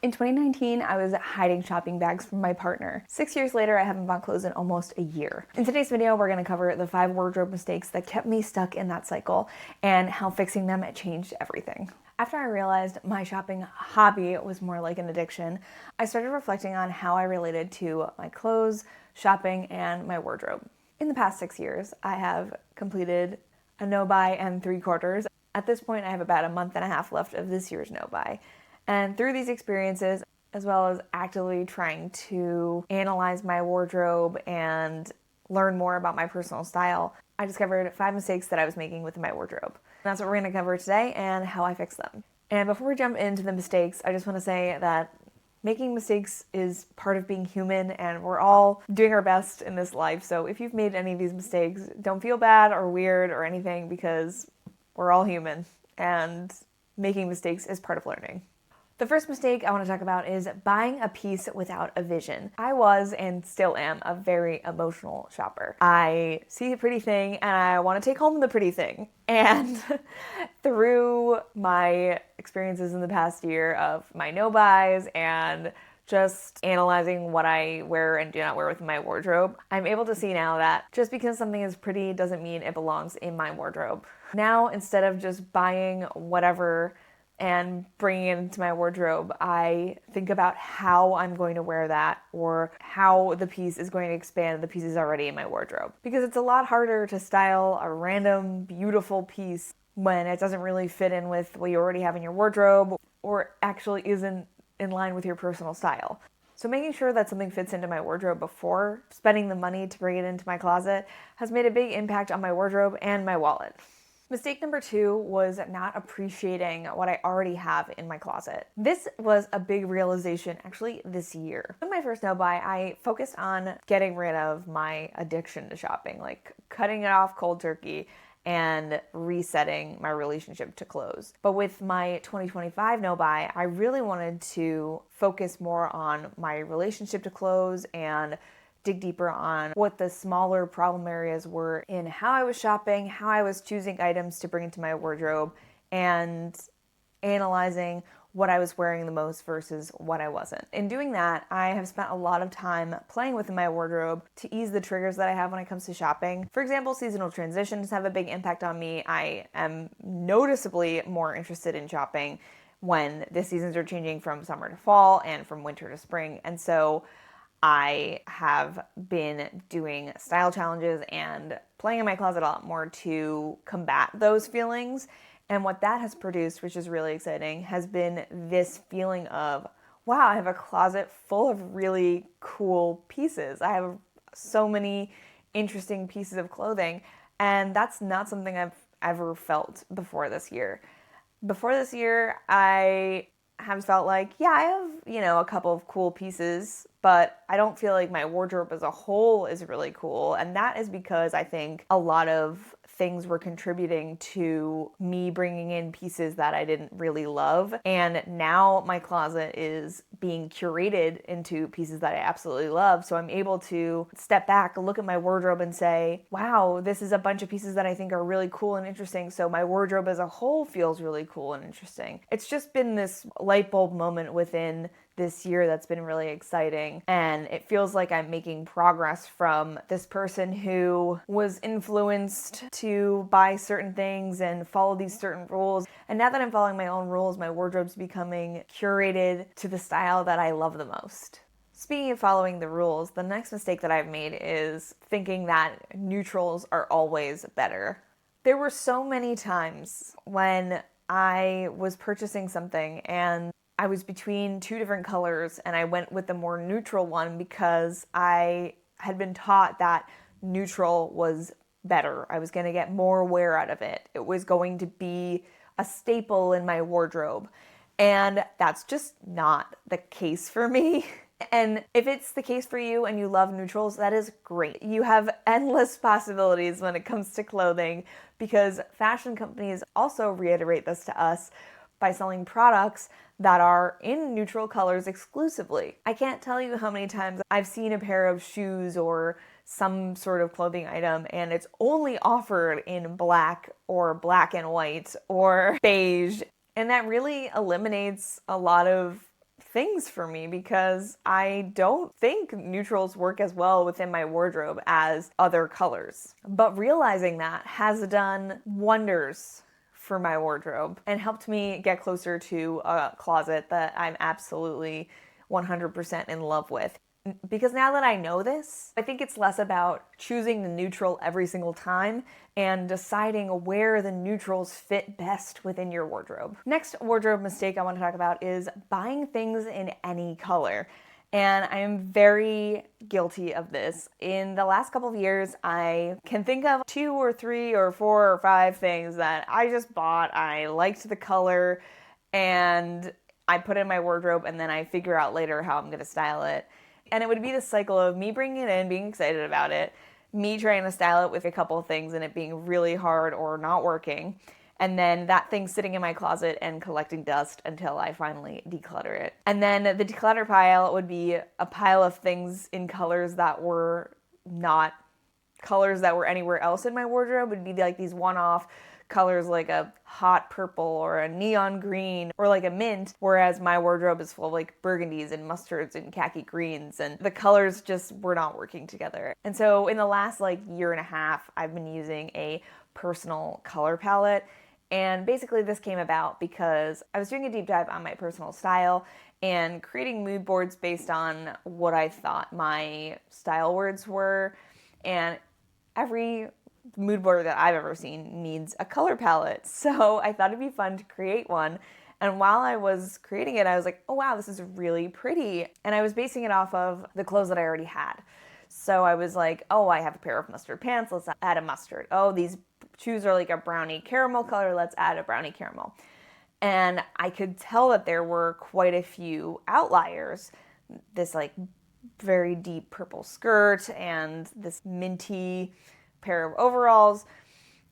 In 2019, I was hiding shopping bags from my partner. 6 years later, I haven't bought clothes in almost a year. In today's video, we're going to cover the 5 wardrobe mistakes that kept me stuck in that cycle and how fixing them changed everything. After I realized my shopping hobby was more like an addiction, I started reflecting on how I related to my clothes, shopping, and my wardrobe. In the past 6 years, I have completed a no-buy and 3/4. At this point, I have about a month and a half left of this year's no-buy. And through these experiences, as well as actively trying to analyze my wardrobe and learn more about my personal style, I discovered 5 mistakes that I was making with my wardrobe. That's what we're going to cover today and how I fix them. And before we jump into the mistakes, I just want to say that making mistakes is part of being human, and we're all doing our best in this life. So if you've made any of these mistakes, don't feel bad or weird or anything, because we're all human and making mistakes is part of learning. The first mistake I want to talk about is buying a piece without a vision. I was and still am a very emotional shopper. I see a pretty thing and I want to take home the pretty thing. And through my experiences in the past year of my no-buys and just analyzing what I wear and do not wear within my wardrobe, I'm able to see now that just because something is pretty doesn't mean it belongs in my wardrobe. Now, instead of just buying whatever and bringing it into my wardrobe, I think about how I'm going to wear that or how the piece is going to expand the pieces already in my wardrobe. Because it's a lot harder to style a random, beautiful piece when it doesn't really fit in with what you already have in your wardrobe or actually isn't in line with your personal style. So making sure that something fits into my wardrobe before spending the money to bring it into my closet has made a big impact on my wardrobe and my wallet. Mistake number 2 was not appreciating what I already have in my closet. This was a big realization actually this year. In my first no-buy, I focused on getting rid of my addiction to shopping, like cutting it off cold turkey and resetting my relationship to clothes. But with my 2025 no-buy, I really wanted to focus more on my relationship to clothes and dig deeper on what the smaller problem areas were in how I was shopping, how I was choosing items to bring into my wardrobe, and analyzing what I was wearing the most versus what I wasn't. In doing that, I have spent a lot of time playing within my wardrobe to ease the triggers that I have when it comes to shopping. For example, seasonal transitions have a big impact on me. I am noticeably more interested in shopping when the seasons are changing from summer to fall and from winter to spring. And so I have been doing style challenges and playing in my closet a lot more to combat those feelings. And what that has produced, which is really exciting, has been this feeling of, wow, I have a closet full of really cool pieces. I have so many interesting pieces of clothing, and that's not something I've ever felt before this year. Before this year, I have felt like, yeah, I have, a couple of cool pieces, but I don't feel like my wardrobe as a whole is really cool. And that is because I think a lot of things were contributing to me bringing in pieces that I didn't really love. And now my closet is being curated into pieces that I absolutely love. So I'm able to step back, look at my wardrobe and say, wow, this is a bunch of pieces that I think are really cool and interesting. So my wardrobe as a whole feels really cool and interesting. It's just been this light bulb moment within this year that's been really exciting, and it feels like I'm making progress from this person who was influenced to buy certain things and follow these certain rules, and now that I'm following my own rules, my wardrobe's becoming curated to the style that I love the most. Speaking of following the rules, the next mistake that I've made is thinking that neutrals are always better. There were so many times when I was purchasing something and I was between 2 different colors and I went with the more neutral one because I had been taught that neutral was better. I was going to get more wear out of it. It was going to be a staple in my wardrobe. And that's just not the case for me. And if it's the case for you and you love neutrals, that is great. You have endless possibilities when it comes to clothing because fashion companies also reiterate this to us by selling products that are in neutral colors exclusively. I can't tell you how many times I've seen a pair of shoes or some sort of clothing item and it's only offered in black or black and white or beige. And that really eliminates a lot of things for me because I don't think neutrals work as well within my wardrobe as other colors. But realizing that has done wonders for my wardrobe and helped me get closer to a closet that I'm absolutely 100% in love with. Because now that I know this, I think it's less about choosing the neutral every single time and deciding where the neutrals fit best within your wardrobe. Next wardrobe mistake I want to talk about is buying things in any color. And I am very guilty of this. In the last couple of years, I can think of 2 or 3 or 4 or 5 things that I just bought. I liked the color and I put it in my wardrobe, and then I figure out later how I'm going to style it. And it would be this cycle of me bringing it in, being excited about it, me trying to style it with a couple of things and it being really hard or not working, and then that thing sitting in my closet and collecting dust until I finally declutter it. And then the declutter pile would be a pile of things in colors that were not colors that were anywhere else in my wardrobe. It would be like these one-off colors like a hot purple or a neon green or like a mint, whereas my wardrobe is full of like burgundies and mustards and khaki greens, and the colors just were not working together. And so in the last like year and a half, I've been using a personal color palette. And basically this came about because I was doing a deep dive on my personal style and creating mood boards based on what I thought my style words were. And every mood board that I've ever seen needs a color palette. So I thought it'd be fun to create one. And while I was creating it, I was like, oh wow, this is really pretty. And I was basing it off of the clothes that I already had. So I was like, oh, I have a pair of mustard pants, let's add a mustard. Oh, these shoes are like a brownie caramel color, let's add a brownie caramel. And I could tell that there were quite a few outliers. This like very deep purple skirt and this minty pair of overalls,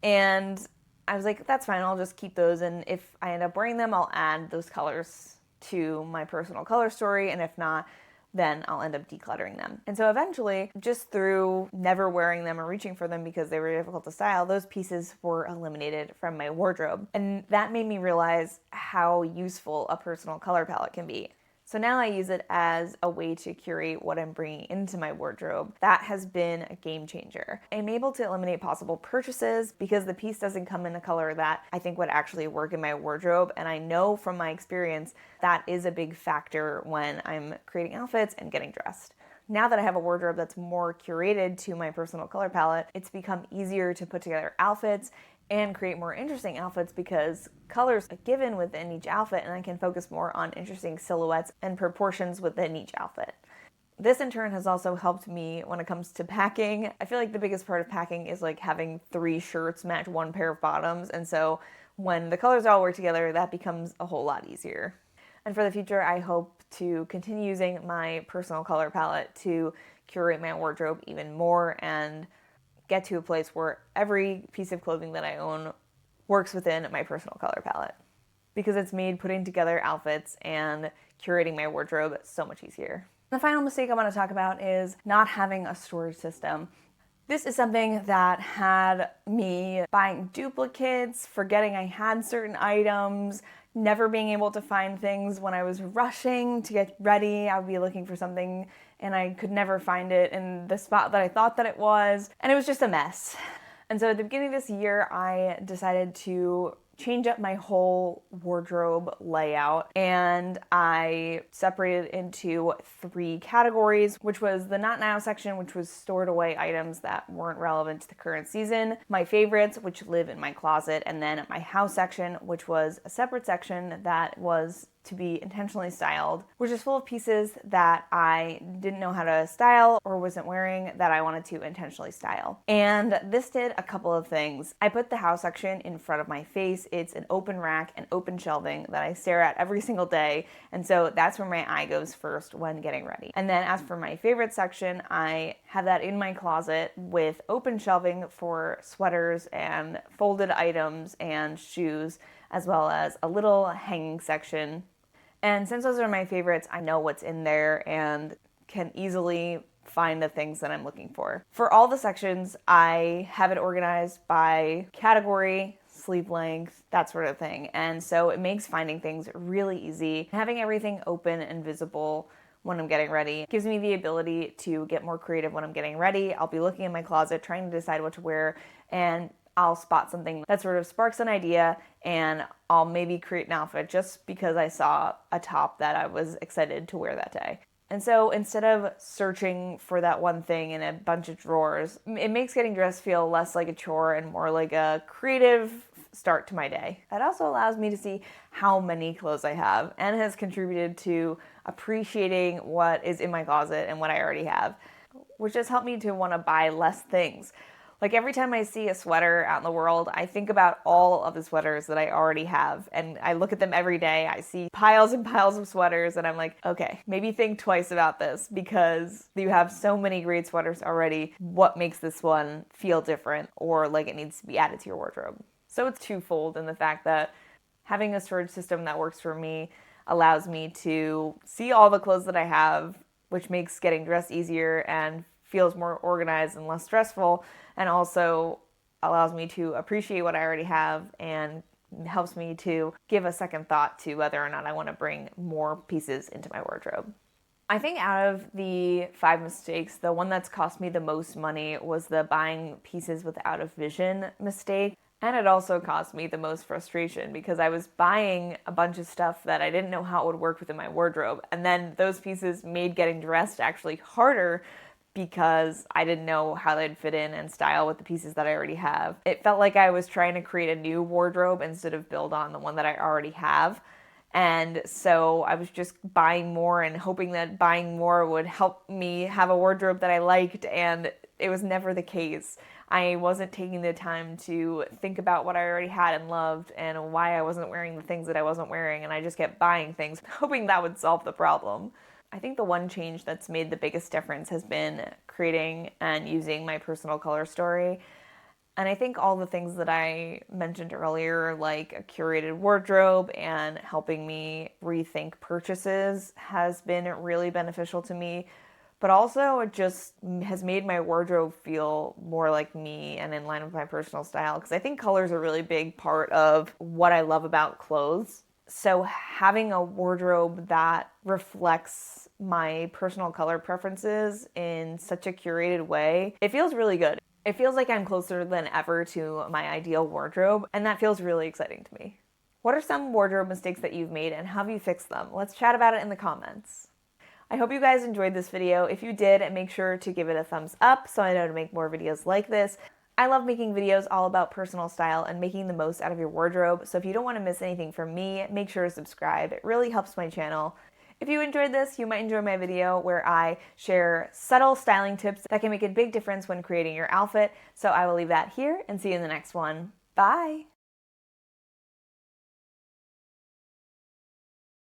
and I was like, that's fine, I'll just keep those, and if I end up wearing them, I'll add those colors to my personal color story, and if not, then I'll end up decluttering them. And so eventually, just through never wearing them or reaching for them because they were difficult to style, those pieces were eliminated from my wardrobe, and that made me realize how useful a personal color palette can be. So now I use it as a way to curate what I'm bringing into my wardrobe. That has been a game changer. I'm able to eliminate possible purchases because the piece doesn't come in a color that I think would actually work in my wardrobe. And I know from my experience that is a big factor when I'm creating outfits and getting dressed. Now that I have a wardrobe that's more curated to my personal color palette, it's become easier to put together outfits and create more interesting outfits because colors are given within each outfit, and I can focus more on interesting silhouettes and proportions within each outfit. This in turn has also helped me when it comes to packing. I feel like the biggest part of packing is like having 3 shirts match 1 pair of bottoms, and so when the colors all work together, that becomes a whole lot easier. And for the future, I hope to continue using my personal color palette to curate my wardrobe even more and get to a place where every piece of clothing that I own works within my personal color palette, because it's made putting together outfits and curating my wardrobe so much easier. The final mistake I want to talk about is not having a storage system. This is something that had me buying duplicates, forgetting I had certain items, never being able to find things when I was rushing to get ready. I would be looking for something and I could never find it in the spot that I thought that it was, and it was just a mess. And so at the beginning of this year, I decided to change up my whole wardrobe layout, and I separated into 3 categories, which was the not now section, which was stored away items that weren't relevant to the current season, my favorites, which live in my closet, and then my house section, which was a separate section that was to be intentionally styled, which is full of pieces that I didn't know how to style or wasn't wearing that I wanted to intentionally style. And this did a couple of things. I put the house section in front of my face. It's an open rack and open shelving that I stare at every single day, and so that's where my eye goes first when getting ready. And then as for my favorite section, I have that in my closet with open shelving for sweaters and folded items and shoes, as well as a little hanging section. And since those are my favorites, I know what's in there and can easily find the things that I'm looking for. For all the sections, I have it organized by category sleeve length, that sort of thing. And so it makes finding things really easy. Having everything open and visible when I'm getting ready gives me the ability to get more creative when I'm getting ready. I'll be looking in my closet trying to decide what to wear, and I'll spot something that sort of sparks an idea, and I'll maybe create an outfit just because I saw a top that I was excited to wear that day. And so instead of searching for that one thing in a bunch of drawers, it makes getting dressed feel less like a chore and more like a creative start to my day. That also allows me to see how many clothes I have and has contributed to appreciating what is in my closet and what I already have, which has helped me to want to buy less things. Like every time I see a sweater out in the world, I think about all of the sweaters that I already have, and I look at them every day. I see piles and piles of sweaters, and I'm like, okay, maybe think twice about this because you have so many great sweaters already. What makes this one feel different or like it needs to be added to your wardrobe? So it's twofold in the fact that having a storage system that works for me allows me to see all the clothes that I have, which makes getting dressed easier and feels more organized and less stressful, and also allows me to appreciate what I already have and helps me to give a second thought to whether or not I want to bring more pieces into my wardrobe. I think out of the 5 mistakes, the one that's cost me the most money was the buying pieces with out of vision mistake. And it also caused me the most frustration because I was buying a bunch of stuff that I didn't know how it would work within my wardrobe. And then those pieces made getting dressed actually harder because I didn't know how they'd fit in and style with the pieces that I already have. It felt like I was trying to create a new wardrobe instead of build on the one that I already have. And so I was just buying more and hoping that buying more would help me have a wardrobe that I liked, and it was never the case. I wasn't taking the time to think about what I already had and loved and why I wasn't wearing the things that I wasn't wearing, and I just kept buying things, hoping that would solve the problem. I think the one change that's made the biggest difference has been creating and using my personal color story. And I think all the things that I mentioned earlier, like a curated wardrobe and helping me rethink purchases, has been really beneficial to me. But also it just has made my wardrobe feel more like me and in line with my personal style. Because I think color is a really big part of what I love about clothes. So having a wardrobe that reflects my personal color preferences in such a curated way, it feels really good. It feels like I'm closer than ever to my ideal wardrobe, and that feels really exciting to me. What are some wardrobe mistakes that you've made and how have you fixed them? Let's chat about it in the comments. I hope you guys enjoyed this video. If you did, make sure to give it a thumbs up so I know to make more videos like this. I love making videos all about personal style and making the most out of your wardrobe, so if you don't want to miss anything from me, make sure to subscribe. It really helps my channel. If you enjoyed this, you might enjoy my video where I share subtle styling tips that can make a big difference when creating your outfit. So I will leave that here and see you in the next one. Bye!